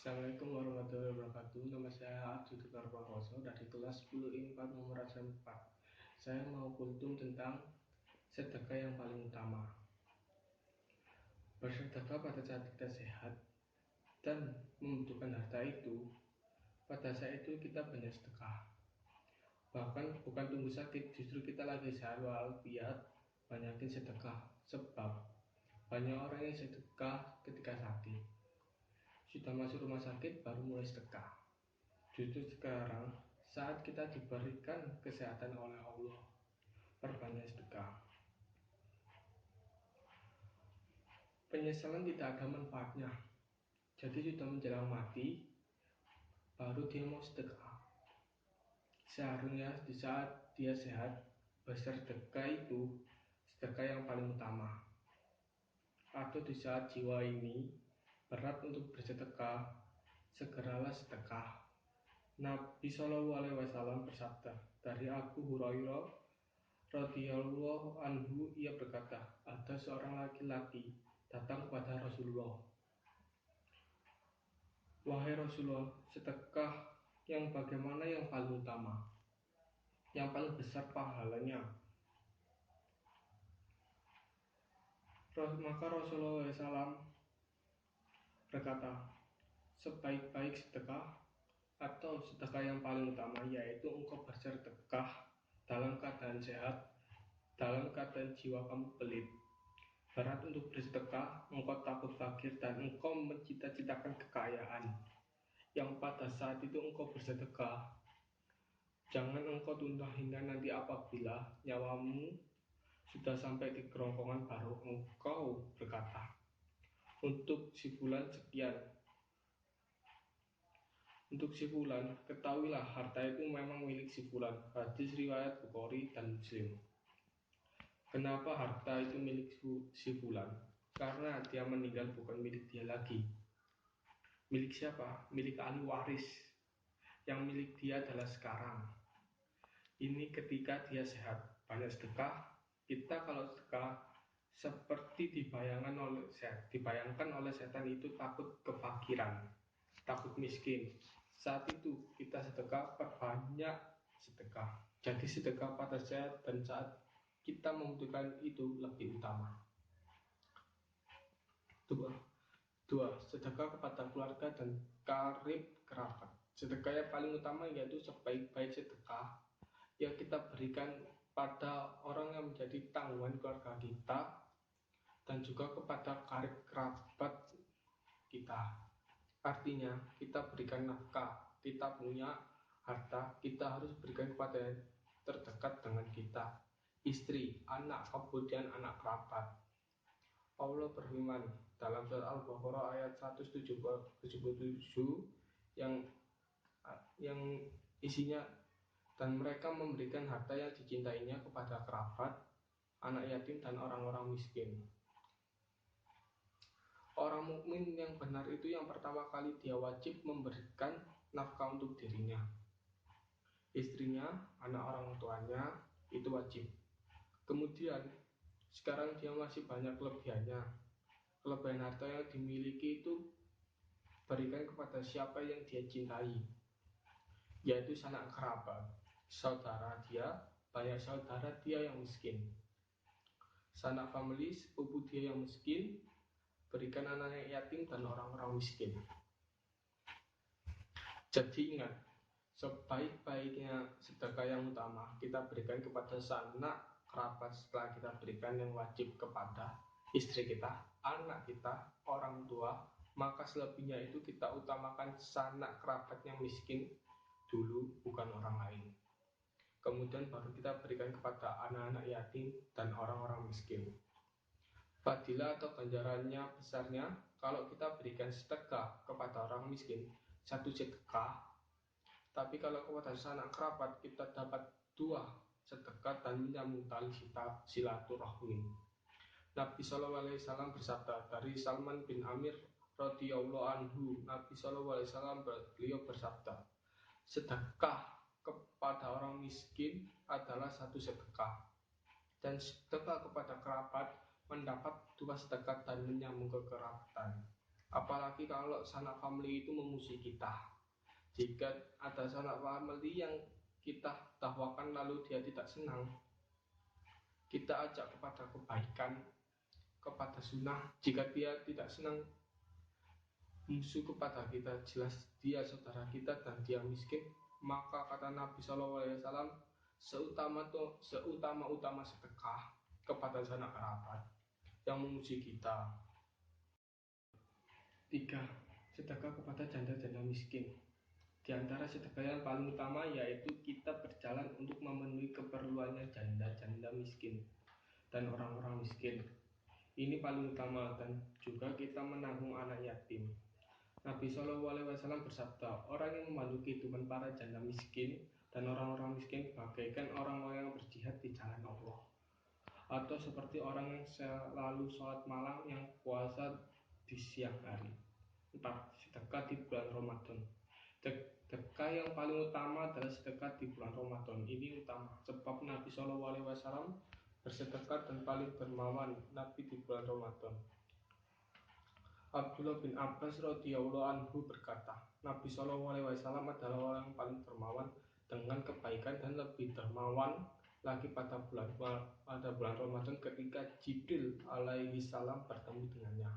Assalamualaikum warahmatullahi wabarakatuh. Nama saya Arju Prakoso dari kelas 10 IPA nomor 4. Saya mau kultum tentang sedekah yang paling utama. Bersedekah pada saat kita sehat dan membutuhkan harta itu, pada saat itu kita banyak sedekah. Bahkan bukan tunggu sakit, justru kita lagi sehat walafiat, banyakin sedekah. Sebab banyak orang yang sedekah ketika sakit. Sudah masuk rumah sakit baru mulai sedekah. Justru sekarang saat kita diberikan kesehatan oleh Allah, perbanyak sedekah. Penyesalan tidak ada manfaatnya. Jadi sudah menjelang mati baru dia mau sedekah. Seharusnya di saat dia sehat, bersedekah itu sedekah yang paling utama. Atau di saat jiwa ini berat untuk bersedekah, segeralah sedekah. Nabi Shallallahu Alaihi Wasallam bersabda dari Abu Hurairah radhiyallahu anhu, ia berkata, ada seorang laki-laki datang kepada Rasulullah. Wahai Rasulullah, sedekah yang bagaimana yang paling utama, yang paling besar pahalanya? Maka Rasulullah SAW berkata, sebaik-baik sedekah atau sedekah yang paling utama yaitu engkau bersedekah dalam keadaan sehat, dalam keadaan jiwa kamu pelit, berat untuk bersedekah, engkau takut fakir dan engkau mencita-citakan kekayaan, yang pada saat itu engkau bersedekah. Jangan engkau tunda hingga nanti apabila nyawamu sudah sampai di kerongkongan baru engkau berkata, untuk si fulan sekian. Untuk si fulan, ketahuilah harta itu memang milik si fulan. Hadis riwayat Bukhari dan Muslim. Kenapa harta itu milik si fulan? Karena dia meninggal bukan milik dia lagi. Milik siapa? Milik ahli waris. Yang milik dia adalah sekarang. Ini ketika dia sehat. Banyak sedekah. Kita kalau sedekah seperti dibayangkan oleh setan itu takut kefakiran, takut miskin. Saat itu kita sedekah, perbanyak sedekah. Jadi sedekah pada saat dan saat kita membutuhkan itu lebih utama. Dua, sedekah kepada keluarga dan karib kerabat. Sedekah yang paling utama yaitu sebaik-baik sedekah yang kita berikan pada orang yang menjadi tanggungan keluarga kita dan juga kepada karib kerabat kita. Artinya kita berikan nafkah, kita punya harta, kita harus berikan kepada yang terdekat dengan kita, istri, anak, kemudian anak kerabat. Allah berfirman dalam surat Al-Baqarah ayat 177 yang isinya, dan mereka memberikan harta yang dicintainya kepada kerabat, anak yatim dan orang-orang miskin. Orang mukmin yang benar itu yang pertama kali dia wajib memberikan nafkah untuk dirinya, istrinya, anak orang tuanya, itu wajib. Kemudian sekarang dia masih banyak kelebihannya. Kelebihan harta yang dimiliki itu berikan kepada siapa yang dia cintai, yaitu sanak kerabat, saudara dia, banyak saudara dia yang miskin, sanak famili, sepupu dia yang miskin, berikan anak yatim dan orang-orang miskin. Jadi ingat, sebaik-baiknya sedekah yang utama kita berikan kepada sanak kerabat setelah kita berikan yang wajib kepada istri kita, anak kita, orang tua, maka selebihnya itu kita utamakan sanak kerabat yang miskin dulu, bukan orang lain. Kemudian baru kita berikan kepada anak-anak yatim dan orang-orang miskin. Fadilah atau ganjarannya besarnya kalau kita berikan sedekah kepada orang miskin, satu sedekah. Tapi kalau kepada sanak kerabat kita dapat dua sedekah dan menyambung tali silaturahmi. Nabi Shallallahu Alaihi Wasallam bersabda dari Salman bin Amir radhiyallahu anhu, Nabi Shallallahu Alaihi Wasallam beliau bersabda, sedekah kepada orang miskin adalah satu sedekah, dan sedekah kepada kerabat mendapat dua sedekah dan menyambung kekerabatan. Apalagi kalau sanak family itu memusuhi kita. Jika ada sanak family yang kita dakwakan lalu dia tidak senang, kita ajak kepada kebaikan, kepada sunnah. Jika dia tidak senang, musuh kepada kita, jelas dia saudara kita dan dia miskin, maka kata Nabi SAW, seutama-utama sedekah kepada sanak kerabat yang memuji kita. 3. Sedekah kepada janda-janda miskin. Di antara sedekah yang paling utama yaitu kita berjalan untuk memenuhi keperluannya janda-janda miskin dan orang-orang miskin. Ini paling utama, dan juga kita menanggung anak yatim. Nabi SAW bersabda, orang yang membantu kehidupan para janda miskin dan orang-orang miskin bagaikan orang-orang yang berjihad di jalan Allah, atau seperti orang yang selalu sholat malam, yang puasa di siang hari. 4. Sedekah di bulan Ramadan. Sedekah yang paling utama adalah sedekah di bulan Ramadan. Ini utama sebab Nabi SAW bersedekah dan paling dermawan Nabi di bulan Ramadan. Abdullah bin Abbas radhiyallahu anhu berkata, Nabi SAW adalah orang yang paling dermawan dengan kebaikan dan lebih dermawan lagi pada bulan Ramadan ketika Jibril alaihi salam bertemu dengannya.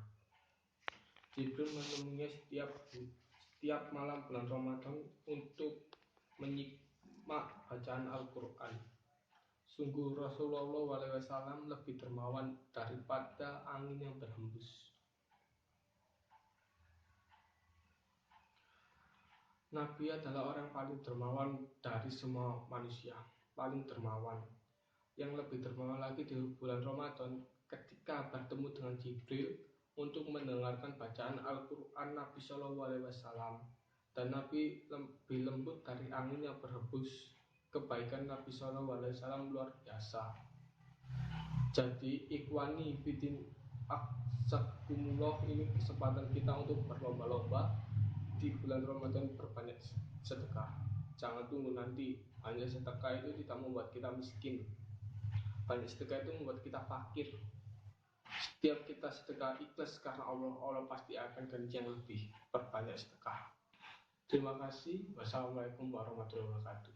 Jibril menemuinya setiap malam bulan Ramadan untuk menyimak bacaan Al-Quran. Sungguh Rasulullah SAW lebih dermawan daripada angin yang berhembus. Nabi adalah orang paling dermawan dari semua manusia, paling dermawan. Yang lebih dermawan lagi di bulan Ramadan ketika bertemu dengan Jibril untuk mendengarkan bacaan Al-Quran Nabi SAW. Dan Nabi lebih lembut dari angin yang berhembus. Kebaikan Nabi SAW luar biasa. Jadi ikhwani fitin aksakumullah, ini kesempatan kita untuk berlomba-lomba di bulan Ramadan berbanyak sedekah. Jangan tunggu nanti. Hanya sedekah itu tidak membuat kita miskin. Banyak sedekah itu membuat kita fakir. Setiap kita sedekah ikhlas karena Allah, Allah pasti akan ganti yang lebih. Berbanyak sedekah. Terima kasih. Wassalamualaikum warahmatullahi wabarakatuh.